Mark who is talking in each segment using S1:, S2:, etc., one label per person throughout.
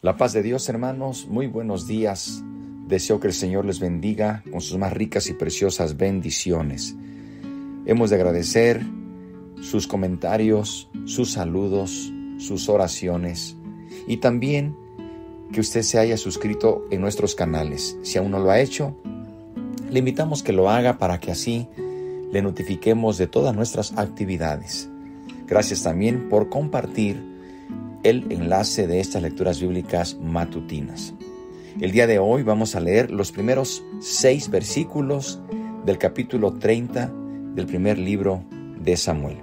S1: La paz de Dios, hermanos, muy buenos días. Deseo que el Señor les bendiga con sus más ricas y preciosas bendiciones. Hemos de agradecer sus comentarios, sus saludos, sus oraciones y también que usted se haya suscrito en nuestros canales. Si aún no lo ha hecho, le invitamos que lo haga para que así le notifiquemos de todas nuestras actividades. Gracias también por compartir el enlace de estas lecturas bíblicas matutinas. El día de hoy vamos a leer los primeros 6 versículos del capítulo 30 del primer libro de Samuel.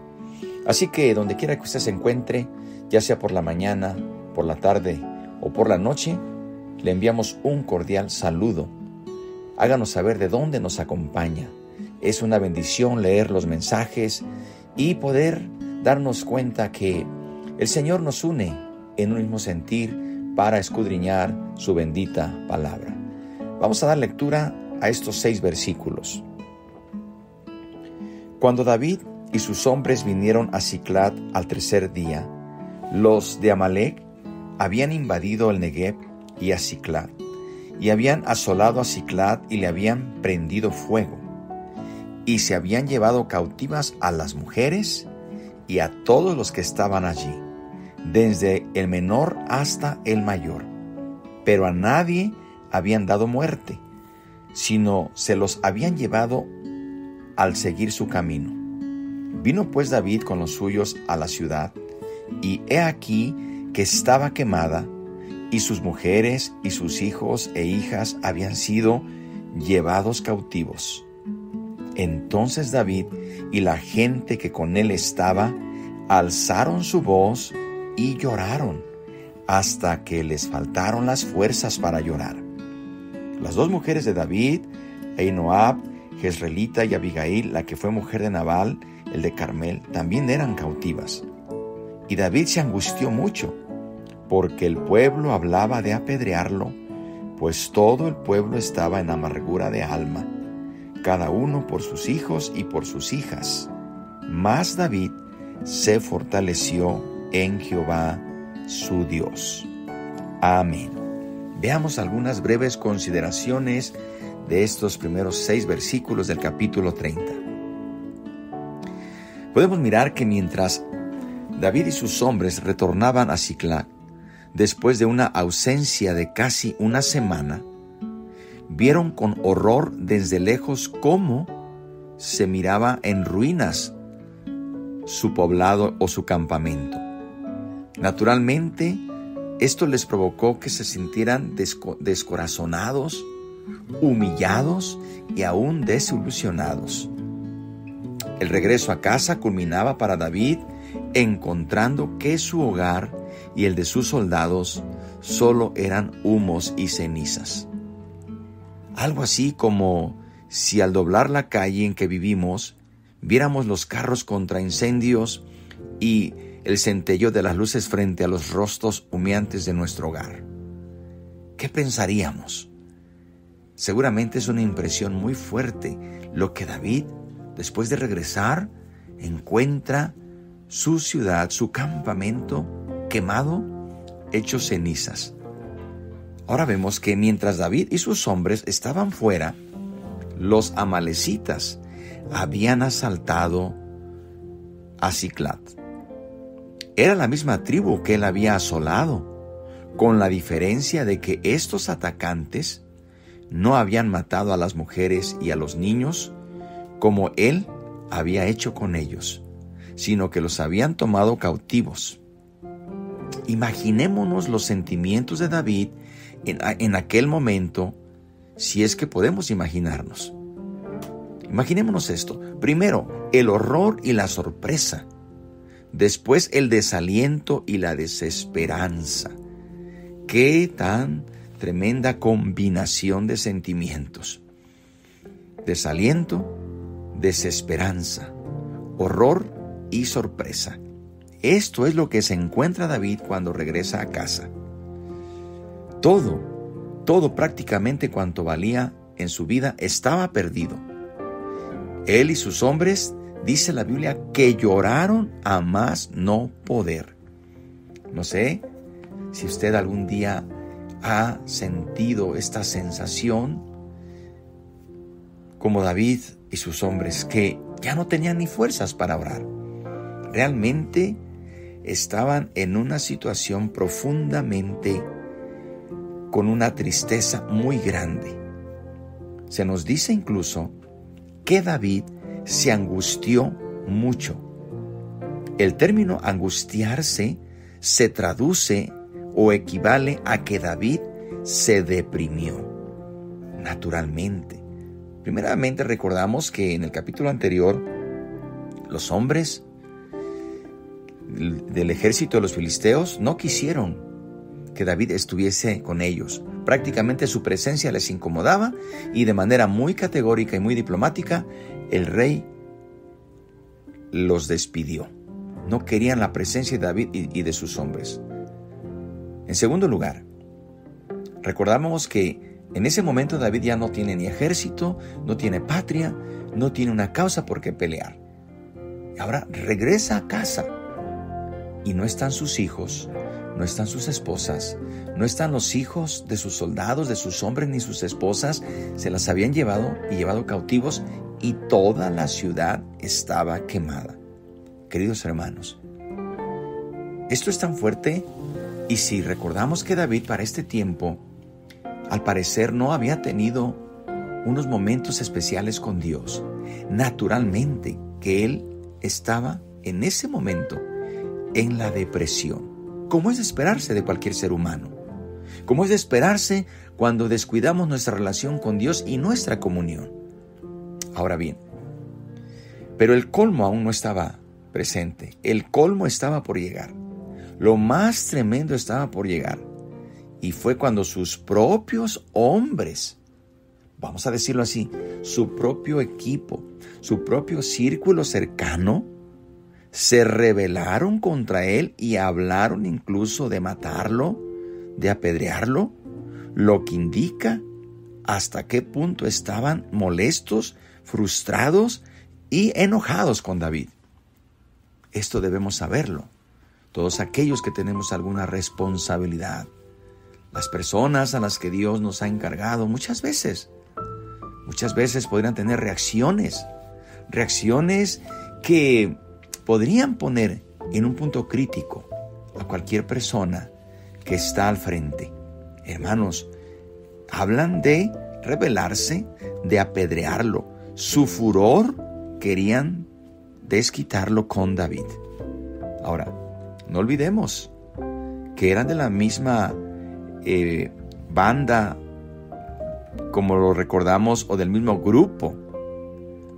S1: Así que donde quiera que usted se encuentre, ya sea por la mañana, por la tarde o por la noche, le enviamos un cordial saludo. Háganos saber de dónde nos acompaña. Es una bendición leer los mensajes y poder darnos cuenta que el Señor nos une en un mismo sentir para escudriñar su bendita palabra. Vamos a dar lectura a estos 6 versículos. Cuando David y sus hombres vinieron a Siclag al tercer día, los de Amalec habían invadido el Negueb y a Siclag, y habían asolado a Siclag y le habían prendido fuego, y se habían llevado cautivas a las mujeres y a todos los que estaban allí, desde el menor hasta el mayor. Pero a nadie habían dado muerte, sino se los habían llevado al seguir su camino. Vino pues David con los suyos a la ciudad, y he aquí que estaba quemada, y sus mujeres y sus hijos e hijas habían sido llevados cautivos. Entonces David y la gente que con él estaba alzaron su voz y lloraron hasta que les faltaron las fuerzas para llorar. Las 2 mujeres de David, Ahinoam, Jezreelita, y Abigail, la que fue mujer de Nabal, el de Carmel, también eran cautivas. Y David se angustió mucho, porque el pueblo hablaba de apedrearlo, pues todo el pueblo estaba en amargura de alma, cada uno por sus hijos y por sus hijas. Mas David se fortaleció en Jehová su Dios. Amén. Veamos algunas breves consideraciones de estos primeros 6 versículos del capítulo 30. Podemos mirar que mientras David y sus hombres retornaban a Siclag, después de una ausencia de casi una semana, vieron con horror desde lejos cómo se miraba en ruinas su poblado o su campamento. Naturalmente, esto les provocó que se sintieran descorazonados, humillados y aún desilusionados. El regreso a casa culminaba para David encontrando que su hogar y el de sus soldados solo eran humos y cenizas. Algo así como si al doblar la calle en que vivimos, viéramos los carros contra incendios y el centelleo de las luces frente a los rostros humeantes de nuestro hogar. ¿Qué pensaríamos? Seguramente es una impresión muy fuerte lo que David, después de regresar, encuentra su ciudad, su campamento quemado, hecho cenizas. Ahora vemos que mientras David y sus hombres estaban fuera, los amalecitas habían asaltado a Siclag. Era la misma tribu que él había asolado, con la diferencia de que estos atacantes no habían matado a las mujeres y a los niños como él había hecho con ellos, sino que los habían tomado cautivos. Imaginémonos los sentimientos de David en aquel momento, si es que podemos imaginarnos. Imaginémonos esto. Primero, el horror y la sorpresa. Después, el desaliento y la desesperanza. ¡Qué tan tremenda combinación de sentimientos! Desaliento, desesperanza, horror y sorpresa. Esto es lo que se encuentra David cuando regresa a casa. Todo prácticamente cuanto valía en su vida estaba perdido. Él y sus hombres, dice la Biblia, que lloraron a más no poder. No sé si usted algún día ha sentido esta sensación como David y sus hombres, que ya no tenían ni fuerzas para orar. Realmente estaban en una situación profundamente con una tristeza muy grande. Se nos dice incluso que David se angustió mucho. El término angustiarse se traduce o equivale a que David se deprimió. Naturalmente. Primeramente recordamos que en el capítulo anterior los hombres del ejército de los filisteos no quisieron que David estuviese con ellos. Prácticamente su presencia les incomodaba y de manera muy categórica y muy diplomática el rey los despidió. No querían la presencia de David y de sus hombres. En segundo lugar, recordamos que en ese momento David ya no tiene ni ejército, no tiene patria, no tiene una causa por qué pelear. Ahora regresa a casa y no están sus hijos, no están sus esposas, no están los hijos de sus soldados, de sus hombres ni sus esposas. Se las habían llevado y llevado cautivos y toda la ciudad estaba quemada. Queridos hermanos, esto es tan fuerte, y si recordamos que David para este tiempo al parecer no había tenido unos momentos especiales con Dios. Naturalmente que él estaba en ese momento en la depresión, como es de esperarse de cualquier ser humano, como es de esperarse cuando descuidamos nuestra relación con Dios y nuestra comunión. Ahora bien, pero el colmo aún no estaba presente, el colmo estaba por llegar, lo más tremendo estaba por llegar. Y fue cuando sus propios hombres, vamos a decirlo así, su propio equipo, su propio círculo cercano, se rebelaron contra él y hablaron incluso de matarlo, de apedrearlo, lo que indica hasta qué punto estaban molestos, frustrados y enojados con David. Esto debemos saberlo, todos aquellos que tenemos alguna responsabilidad. Las personas a las que Dios nos ha encargado muchas veces podrían tener reacciones que podrían poner en un punto crítico a cualquier persona que está al frente. Hermanos, hablan de rebelarse, de apedrearlo. Su furor querían desquitarlo con David. Ahora, no olvidemos que eran de la misma banda, como lo recordamos, o del mismo grupo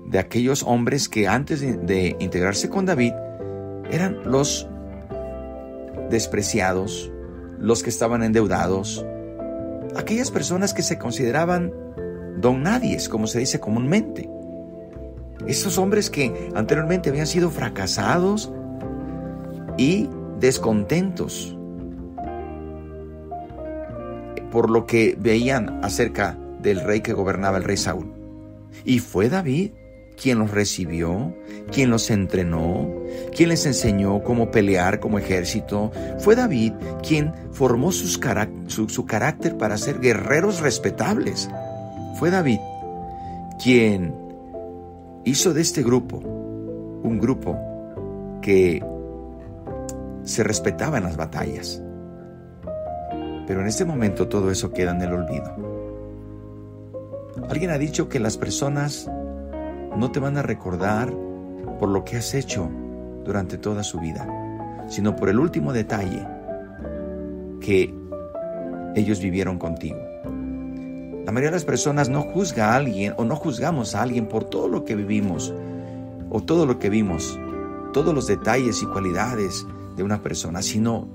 S1: de aquellos hombres que antes de integrarse con David eran los despreciados, los que estaban endeudados, aquellas personas que se consideraban don nadies, como se dice comúnmente. Estos hombres que anteriormente habían sido fracasados y descontentos por lo que veían acerca del rey que gobernaba, el rey Saúl. Y fue David quien los recibió, quien los entrenó, quien les enseñó cómo pelear como ejército. Fue David quien formó su carácter para ser guerreros respetables. Fue David quien hizo de este grupo un grupo que se respetaba en las batallas. Pero en este momento todo eso queda en el olvido. Alguien ha dicho que las personas no te van a recordar por lo que has hecho durante toda su vida, sino por el último detalle que ellos vivieron contigo. La mayoría de las personas no juzga a alguien o no juzgamos a alguien por todo lo que vivimos o todo lo que vimos, todos los detalles y cualidades de una persona, sino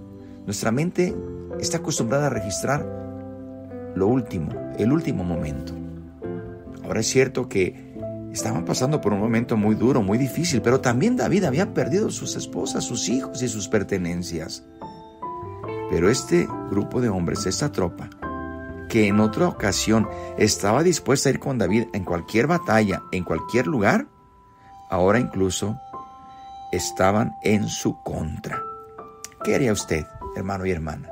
S1: nuestra mente está acostumbrada a registrar lo último, el último momento. Ahora es cierto que estaban pasando por un momento muy duro, muy difícil, pero también David había perdido sus esposas, sus hijos y sus pertenencias. Pero este grupo de hombres, esta tropa, que en otra ocasión estaba dispuesta a ir con David en cualquier batalla, en cualquier lugar, ahora incluso estaban en su contra. ¿Qué haría usted, hermano y hermana?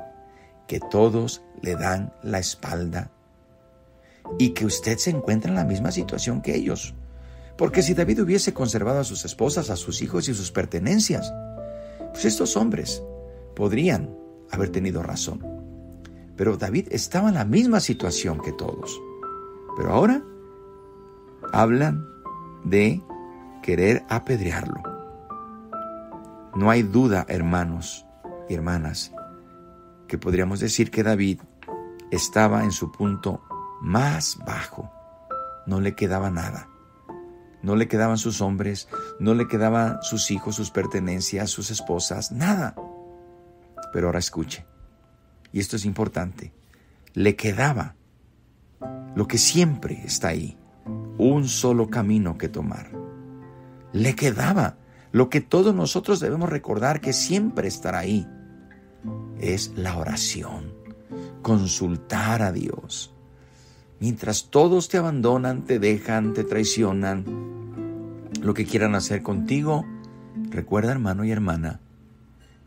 S1: Que todos le dan la espalda y que usted se encuentra en la misma situación que ellos. Porque si David hubiese conservado a sus esposas, a sus hijos y sus pertenencias, pues estos hombres podrían haber tenido razón. Pero David estaba en la misma situación que todos. Pero ahora hablan de querer apedrearlo. No hay duda, hermanos y hermanas, que podríamos decir que David estaba en su punto más bajo. No le quedaba nada. No le quedaban sus hombres, no le quedaban sus hijos, sus pertenencias, sus esposas, nada. Pero ahora escuche, y esto es importante, le quedaba lo que siempre está ahí, un solo camino que tomar. Le quedaba lo que todos nosotros debemos recordar que siempre estará ahí, es la oración, consultar a Dios. Mientras todos te abandonan, te dejan, te traicionan, lo que quieran hacer contigo, recuerda, hermano y hermana,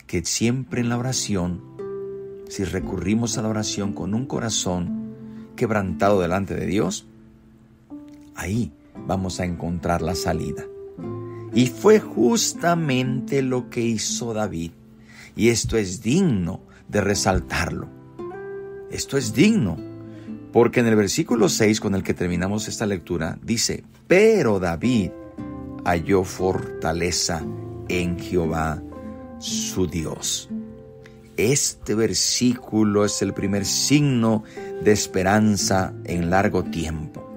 S1: que siempre en la oración, si recurrimos a la oración con un corazón quebrantado delante de Dios, ahí vamos a encontrar la salida. Y fue justamente lo que hizo David. Y esto es digno de resaltarlo. Esto es digno, porque en el versículo 6 con el que terminamos esta lectura, dice: pero David halló fortaleza en Jehová su Dios. Este versículo es el primer signo de esperanza en largo tiempo.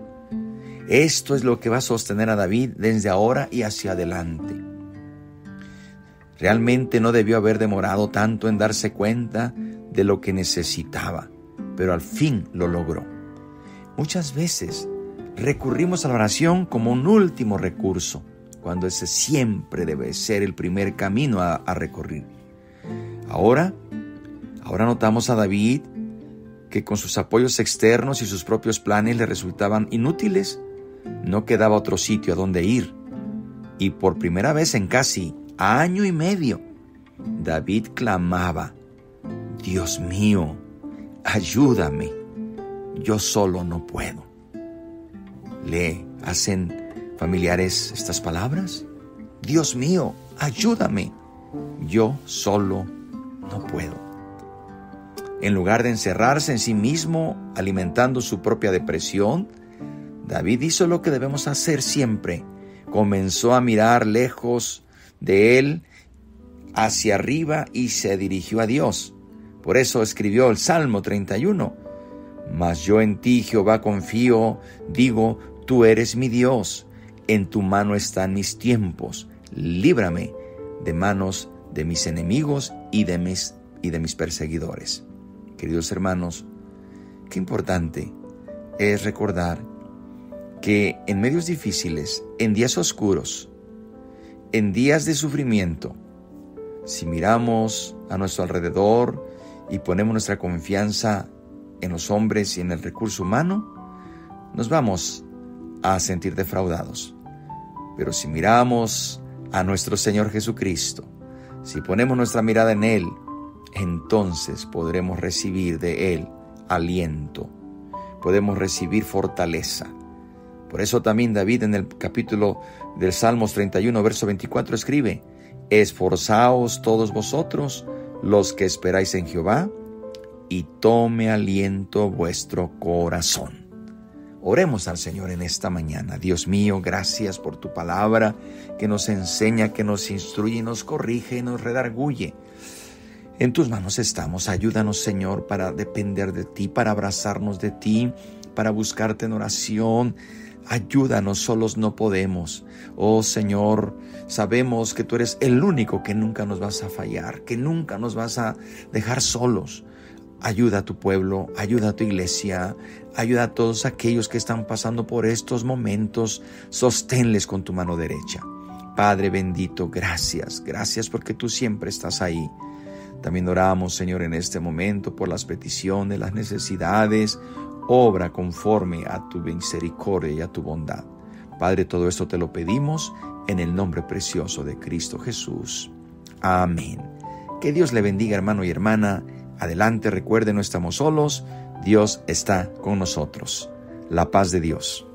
S1: Esto es lo que va a sostener a David desde ahora y hacia adelante. Realmente no debió haber demorado tanto en darse cuenta de lo que necesitaba, pero al fin lo logró. Muchas veces recurrimos a la oración como un último recurso, cuando ese siempre debe ser el primer camino a recorrer. Ahora notamos a David que con sus apoyos externos y sus propios planes le resultaban inútiles. No quedaba otro sitio a donde ir. Y por primera vez en casi año y medio, David clamaba: Dios mío, ayúdame, yo solo no puedo. ¿Le hacen familiares estas palabras? Dios mío, ayúdame, yo solo no puedo. En lugar de encerrarse en sí mismo, alimentando su propia depresión, David hizo lo que debemos hacer siempre. Comenzó a mirar lejos de él, hacia arriba, y se dirigió a Dios. Por eso escribió el Salmo 31. Mas yo en ti, Jehová, confío, digo, tú eres mi Dios. En tu mano están mis tiempos. Líbrame de manos de mis enemigos y de mis perseguidores. Queridos hermanos, qué importante es recordar que en medios difíciles, en días oscuros, en días de sufrimiento, si miramos a nuestro alrededor y ponemos nuestra confianza en los hombres y en el recurso humano, nos vamos a sentir defraudados. Pero si miramos a nuestro Señor Jesucristo, si ponemos nuestra mirada en Él, entonces podremos recibir de Él aliento, podemos recibir fortaleza. Por eso también David en el capítulo del Salmos 31, verso 24 escribe: esforzaos todos vosotros los que esperáis en Jehová, y tome aliento vuestro corazón. Oremos al Señor en esta mañana. Dios mío, gracias por tu palabra que nos enseña, que nos instruye, nos corrige y nos redarguye. En tus manos estamos. Ayúdanos, Señor, para depender de ti, para abrazarnos de ti, para buscarte en oración. Ayúdanos, solos no podemos. Oh Señor, sabemos que tú eres el único que nunca nos vas a fallar, que nunca nos vas a dejar solos. Ayuda a tu pueblo, ayuda a tu iglesia, ayuda a todos aquellos que están pasando por estos momentos. Sosténles con tu mano derecha. Padre bendito, gracias porque tú siempre estás ahí. También oramos, Señor, en este momento por las peticiones, las necesidades. Obra conforme a tu misericordia y a tu bondad. Padre, todo esto te lo pedimos en el nombre precioso de Cristo Jesús. Amén. Que Dios le bendiga, hermano y hermana, Adelante, recuerden, no estamos solos, Dios está con nosotros. La paz de Dios.